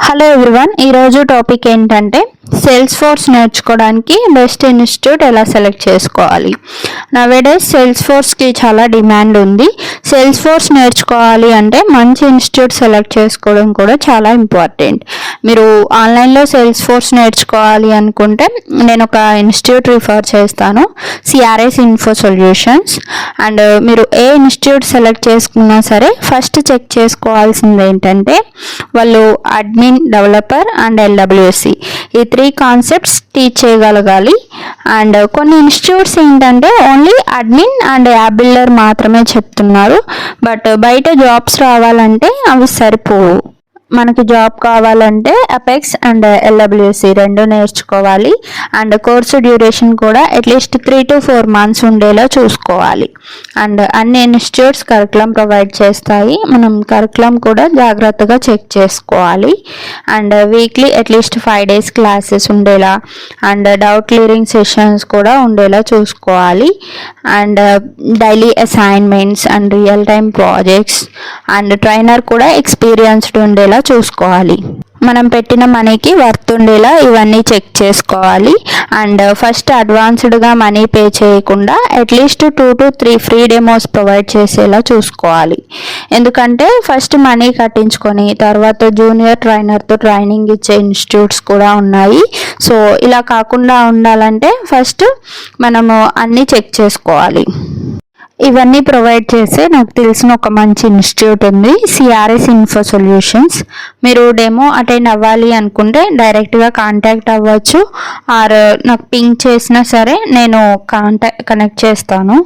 Hello everyone, ఈరోజు topic ఏంటంటే sales force నేర్చుకోవడానికి బెస్ట్ ఇన్స్టిట్యూట్ ఎలా సెలెక్ట్ చేసుకోవాలి. నవేడేస్ సేల్స్ ఫోర్స్కి చాలా డిమాండ్ ఉంది. సేల్స్ ఫోర్స్ నేర్చుకోవాలి అంటే మంచి ఇన్స్టిట్యూట్ సెలెక్ట్ చేసుకోవడం కూడా చాలా ఇంపార్టెంట్. మీరు ఆన్లైన్లో సేల్స్ ఫోర్స్ నేర్చుకోవాలి అనుకుంటే నేను ఒక ఇన్స్టిట్యూట్ రిఫర్ చేస్తాను, సిఆర్ఎస్ ఇన్ఫో సొల్యూషన్స్. అండ్ మీరు ఏ ఇన్స్టిట్యూట్ సెలెక్ట్ చేసుకున్నా సరే ఫస్ట్ చెక్ చేసుకోవాల్సింది ఏంటంటే వాళ్ళు అడ్మిన్, డెవలపర్ అండ్ ఎల్డబ్ల్యూసి ఈ 3 కాన్సెప్ట్స్ టీచ్ చేయగలగాలి. అండ్ కొన్ని ఇన్స్టిట్యూట్స్ ఏంటంటే only admin and app builder మాత్రమే చెప్తున్నారు. బట్ బయట జాబ్స్ రావాలంటే అవి సరిపోవు. మనకి జాబ్ కావాలంటే అపెక్స్ అండ్ ఎల్డబ్ల్యూసి 2 నేర్చుకోవాలి. అండ్ కోర్సు డ్యూరేషన్ కూడా అట్లీస్ట్ 3 to 4 months ఉండేలా చూసుకోవాలి. అండ్ అన్ని ఇన్స్టిట్యూట్స్ కరికులం ప్రొవైడ్ చేస్తాయి. మనం కరికులం కూడా జాగ్రత్తగా చెక్ చేసుకోవాలి. And weekly at least 5 days classes ఉండేలా అండ్ డౌట్ క్లియరింగ్ సెషన్స్ కూడా ఉండేలా చూసుకోవాలి. And daily assignments and real time projects and trainer కూడా ఎక్స్పీరియన్స్డ్ ఉండేలా చూసుకోవాలి. మనం పెట్టిన మనీకి వర్త్ ఉండేలా ఇవన్నీ చెక్ చేసుకోవాలి. అండ్ ఫస్ట్ అడ్వాన్స్డ్గా మనీ పే చేయకుండా at least 2 to 3 free demos provide చేసేలా చూసుకోవాలి. ఎందుకంటే ఫస్ట్ మనీ కట్టించుకొని తర్వాత జూనియర్ ట్రైనర్తో ట్రైనింగ్ ఇచ్చే ఇన్స్టిట్యూట్స్ కూడా ఉన్నాయి. సో ఇలా కాకుండా ఉండాలంటే ఫస్ట్ మనము అన్నీ చెక్ చేసుకోవాలి. ఇవన్నీ ప్రొవైడ్ చేసే నాకు తెలిసిన ఒక మంచి ఇన్స్టిట్యూట్ ఉంది, సిఆర్ఎస్ ఇన్ఫో సొల్యూషన్స్. మీరు డెమో అటెండ్ అవ్వాలి అనుకుంటే డైరెక్ట్గా కాంటాక్ట్ అవ్వచ్చు, ఆర్ నాకు పింక్ చేసినా సరే నేను కనెక్ట్ చేస్తాను.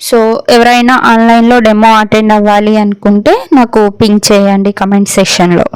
సో ఎవరైనా ఆన్లైన్లో డెమో అటెండ్ అవ్వాలి అనుకుంటే నాకు పింక్ చేయండి కమెంట్ సెక్షన్లో.